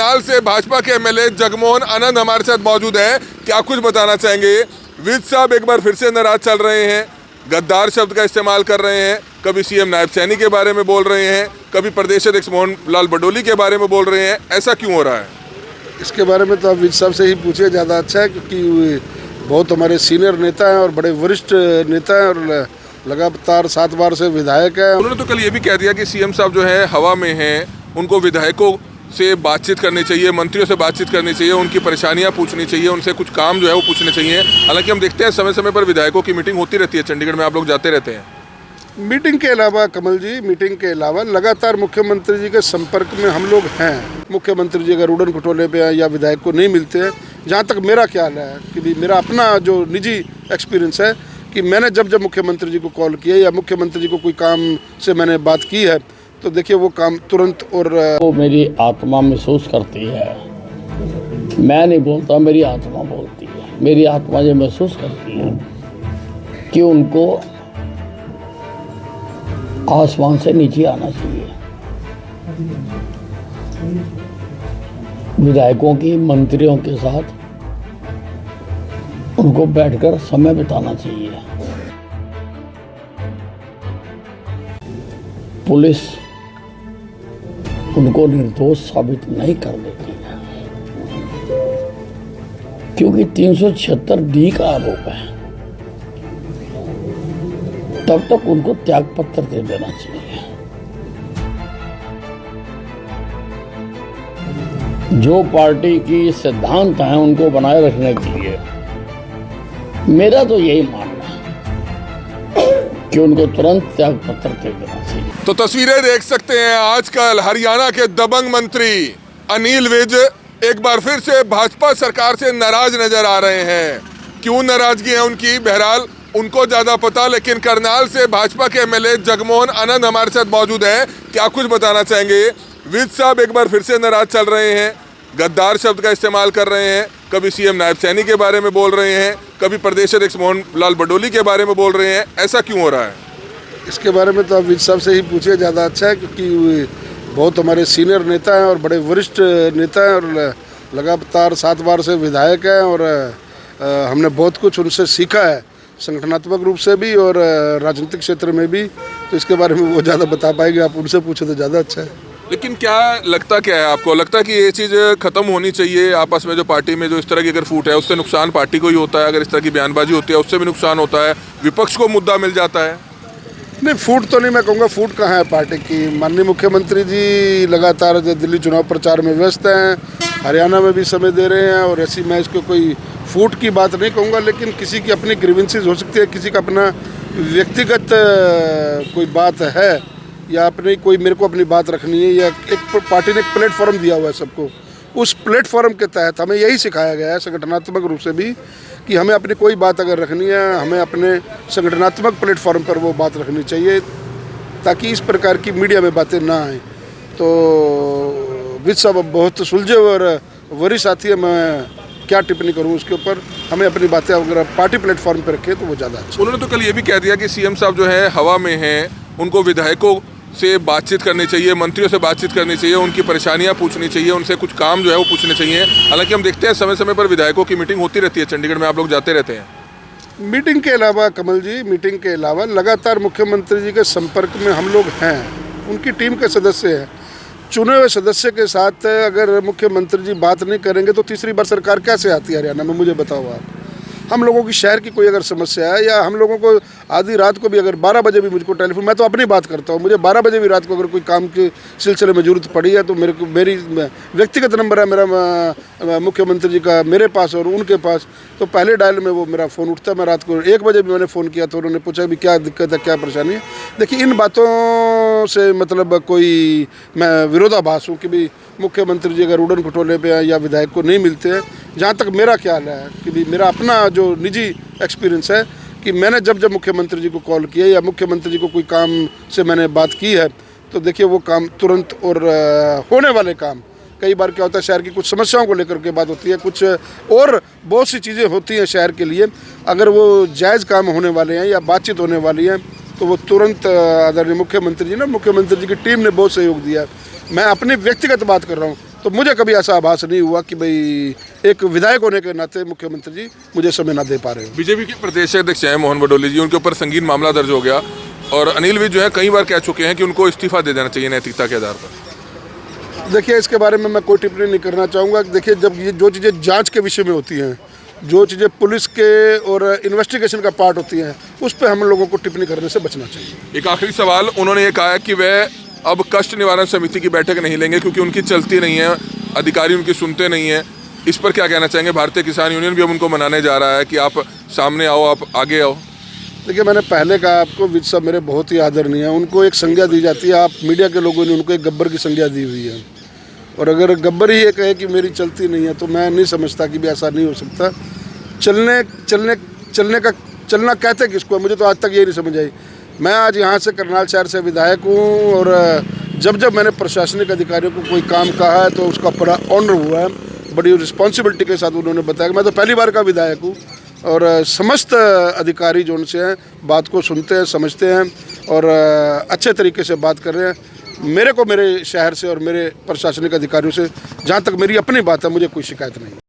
करनाल से भाजपा के एमएलए जगमोहन आनंद हमारे साथ मौजूद हैं। क्या कुछ बताना चाहेंगे? विज साहब एक बार फिर से नाराज चल रहे हैं, गद्दार शब्द का इस्तेमाल कर रहे हैं, कभी सीएम नायब सैनी के बारे में बोल रहे हैं, कभी प्रदेश अध्यक्ष मोहन लाल बडोली के बारे में बोल रहे हैं। ऐसा क्यों हो रहा है? इसके बारे में तो आप विज साहब से ही पूछिए, ज़्यादा अच्छा है, क्योंकि बहुत हमारे सीनियर नेता हैं और बड़े वरिष्ठ नेता हैं और लगातार 7 बार से विधायक है। उन्होंने तो कल ये भी कह दिया कि सीएम साहब जो है हवा में हैं, उनको विधायकों से बातचीत करनी चाहिए, मंत्रियों से बातचीत करनी चाहिए, उनकी परेशानियां पूछनी चाहिए, उनसे कुछ काम जो है वो पूछने चाहिए। हालांकि हम देखते हैं समय समय पर विधायकों की मीटिंग होती रहती है, चंडीगढ़ में आप लोग जाते रहते हैं। मीटिंग के अलावा कमल जी, मीटिंग के अलावा लगातार मुख्यमंत्री जी के संपर्क में हम लोग हैं। मुख्यमंत्री जी अगर उड़न खटोले पे या विधायक को नहीं मिलते हैं, जहाँ तक मेरा ख्याल है कि भी मेरा अपना जो निजी एक्सपीरियंस है कि मैंने जब मुख्यमंत्री जी को कॉल किया या मुख्यमंत्री जी को कोई काम से मैंने बात की है, तो देखिए वो काम तुरंत और वो मेरी आत्मा महसूस करती है। मैं नहीं बोलता, मेरी आत्मा बोलती है। मेरी आत्मा ये महसूस करती है कि उनको आसमान से नीचे आना चाहिए। विधायकों की, मंत्रियों के साथ उनको बैठकर समय बिताना चाहिए। पुलिस उनको निर्दोष साबित नहीं कर देती है, क्योंकि 376D का आरोप है। तब तक उनको त्याग पत्र दे देना चाहिए। जो पार्टी की सिद्धांत हैं उनको बनाए रखने के लिए मेरा तो यही मानना है कि उनको तुरंत त्याग पत्र दे देना चाहिए। तो तस्वीरें देख सकते हैं, आजकल हरियाणा के दबंग मंत्री अनिल विज एक बार फिर से भाजपा सरकार से नाराज नजर आ रहे हैं। क्यों नाराजगी है उनकी, बहरहाल उनको ज्यादा पता। लेकिन करनाल से भाजपा के एमएलए जगमोहन आनंद हमारे साथ मौजूद हैं। क्या कुछ बताना चाहेंगे? विज साहब एक बार फिर से नाराज चल रहे हैं, गद्दार शब्द का इस्तेमाल कर रहे हैं, कभी सीएम नायब सैनी के बारे में बोल रहे हैं, कभी प्रदेश अध्यक्ष मोहन लाल बडोली के बारे में बोल रहे हैं। ऐसा क्यों हो रहा है? इसके बारे में तो आप विज साहब से ही पूछिए, ज़्यादा अच्छा है, क्योंकि बहुत हमारे सीनियर नेता हैं और बड़े वरिष्ठ नेता हैं और लगातार 7 बार से विधायक हैं और हमने बहुत कुछ उनसे सीखा है, संगठनात्मक रूप से भी और राजनीतिक क्षेत्र में भी। तो इसके बारे में वो ज़्यादा बता पाएंगे, आप उनसे पूछे तो ज़्यादा अच्छा है। लेकिन क्या लगता क्या है आपको? लगता है कि ये चीज़ खत्म होनी चाहिए आपस में? जो पार्टी में जो इस तरह की अगर फूट है, उससे नुकसान पार्टी को ही होता है। अगर इस तरह की बयानबाजी होती है उससे भी नुकसान होता है, विपक्ष को मुद्दा मिल जाता है। नहीं, फूट तो नहीं मैं कहूँगा, फूट कहाँ है पार्टी की। माननीय मुख्यमंत्री जी लगातार दिल्ली चुनाव प्रचार में व्यस्त हैं, हरियाणा में भी समय दे रहे हैं और ऐसी मैं इसको कोई फूट की बात नहीं कहूँगा। लेकिन किसी की अपनी ग्रीवेंसेस हो सकती है, किसी का अपना व्यक्तिगत कोई बात है या अपनी कोई मेरे को अपनी बात रखनी है, या एक पार्टी ने एक प्लेटफॉर्म दिया हुआ है सबको। उस प्लेटफॉर्म के तहत हमें यही सिखाया गया है संगठनात्मक रूप से भी कि हमें अपनी कोई बात अगर रखनी है, हमें अपने संगठनात्मक प्लेटफॉर्म पर वो बात रखनी चाहिए, ताकि इस प्रकार की मीडिया में बातें ना आए। तो विज साहब बहुत सुलझे और वरिष्ठ साथी है, मैं क्या टिप्पणी करूं उसके ऊपर। हमें अपनी बातें अगर पार्टी प्लेटफॉर्म पर रखें तो वो ज़्यादा अच्छा। उन्होंने तो कल ये भी कह दिया कि सीएम साहब जो है हवा में हैं, उनको विधायकों से बातचीत करनी चाहिए, मंत्रियों से बातचीत करनी चाहिए, उनकी परेशानियां पूछनी चाहिए, उनसे कुछ काम जो है वो पूछने चाहिए। हालांकि हम देखते हैं समय समय पर विधायकों की मीटिंग होती रहती है, चंडीगढ़ में आप लोग जाते रहते हैं। मीटिंग के अलावा कमल जी, मीटिंग के अलावा लगातार मुख्यमंत्री जी के संपर्क में हम लोग हैं। उनकी टीम के सदस्य हैं। चुने हुए सदस्य के साथ अगर मुख्यमंत्री जी बात नहीं करेंगे तो तीसरी बार सरकार कैसे आती है हरियाणा में, मुझे बताओ आप। हम लोगों की शहर की कोई अगर समस्या है, या हम लोगों को आधी रात को भी अगर 12 बजे भी मुझको टेलीफोन, मैं तो अपनी बात करता हूँ, मुझे 12 बजे भी रात को अगर कोई काम के सिलसिले में ज़रूरत पड़ी है तो मेरी व्यक्तिगत नंबर है मेरा मुख्यमंत्री जी का मेरे पास और उनके पास। तो पहले डायल में वो मेरा फ़ोन उठता है। मैं रात को 1 बजे भी मैंने फ़ोन किया तो उन्होंने पूछा भी क्या दिक्कत है, क्या परेशानी है। देखिए, इन बातों से मतलब कोई मैं विरोधाभास हूँ कि भी मुख्यमंत्री जी अगर उड़न खटोले पे या विधायक को नहीं मिलते हैं, जहाँ तक मेरा ख्याल है कि भी मेरा अपना जो निजी एक्सपीरियंस है कि मैंने जब मुख्यमंत्री जी को कॉल किया या मुख्यमंत्री जी को कोई काम से मैंने बात की है, तो देखिए वो काम तुरंत और होने वाले काम। कई बार क्या होता है, शहर की कुछ समस्याओं को लेकर के बात होती है, कुछ और बहुत सी चीज़ें होती हैं शहर के लिए, अगर वो जायज़ काम होने वाले हैं या बातचीत होने वाली है तो वो तुरंत आदरणीय मुख्यमंत्री जी की टीम ने बहुत सहयोग दिया। मैं अपनी व्यक्तिगत बात कर रहा हूँ, तो मुझे कभी ऐसा आभास नहीं हुआ कि भाई एक विधायक होने के नाते मुख्यमंत्री जी मुझे समय ना दे पा रहे हो। बीजेपी के प्रदेश अध्यक्ष हैं मोहन भडोली जी, उनके ऊपर संगीन मामला दर्ज हो गया और अनिल विज जो है कई बार कह चुके हैं कि उनको इस्तीफा दे देना चाहिए नैतिकता के आधार पर। देखिए, इसके बारे में मैं कोई टिप्पणी नहीं करना चाहूँगा। देखिए, जब ये जो चीज़ें जांच के विषय में होती हैं, जो चीज़ें पुलिस के और इन्वेस्टिगेशन का पार्ट होती हैं, उस पर हम लोगों को टिप्पणी करने से बचना चाहिए। एक आखिरी सवाल, उन्होंने ये कहा है कि वह अब कष्ट निवारण समिति की बैठक नहीं लेंगे क्योंकि उनकी चलती नहीं है, अधिकारी उनकी सुनते नहीं है। इस पर क्या कहना चाहेंगे? भारतीय किसान यूनियन भी अब उनको मनाने जा रहा है कि आप सामने आओ, आप आगे आओ। देखिए, मैंने पहले कहा आपको, विज साहब मेरे बहुत ही आदरणीय है, उनको एक संज्ञा दी जाती है। आप मीडिया के लोगों ने उनको एक गब्बर की संज्ञा दी हुई है, और अगर गब्बर ही ये कहे कि मेरी चलती नहीं है तो मैं नहीं समझता कि भी ऐसा नहीं हो सकता। चलना कहते किसको है, मुझे तो आज तक ये नहीं समझ आई। मैं आज यहाँ से करनाल शहर से विधायक हूँ, और जब मैंने प्रशासनिक अधिकारियों को कोई काम कहा है तो उसका बड़ा ऑनर हुआ है, बड़ी रिस्पॉन्सिबिलिटी के साथ उन्होंने बताया कि मैं तो पहली बार का विधायक हूँ, और समस्त अधिकारी जो उनसे हैं बात को सुनते हैं, समझते हैं और अच्छे तरीके से बात कर रहे हैं। मेरे को मेरे शहर से और मेरे प्रशासनिक अधिकारियों से जहाँ तक मेरी अपनी बात है, मुझे कोई शिकायत नहीं।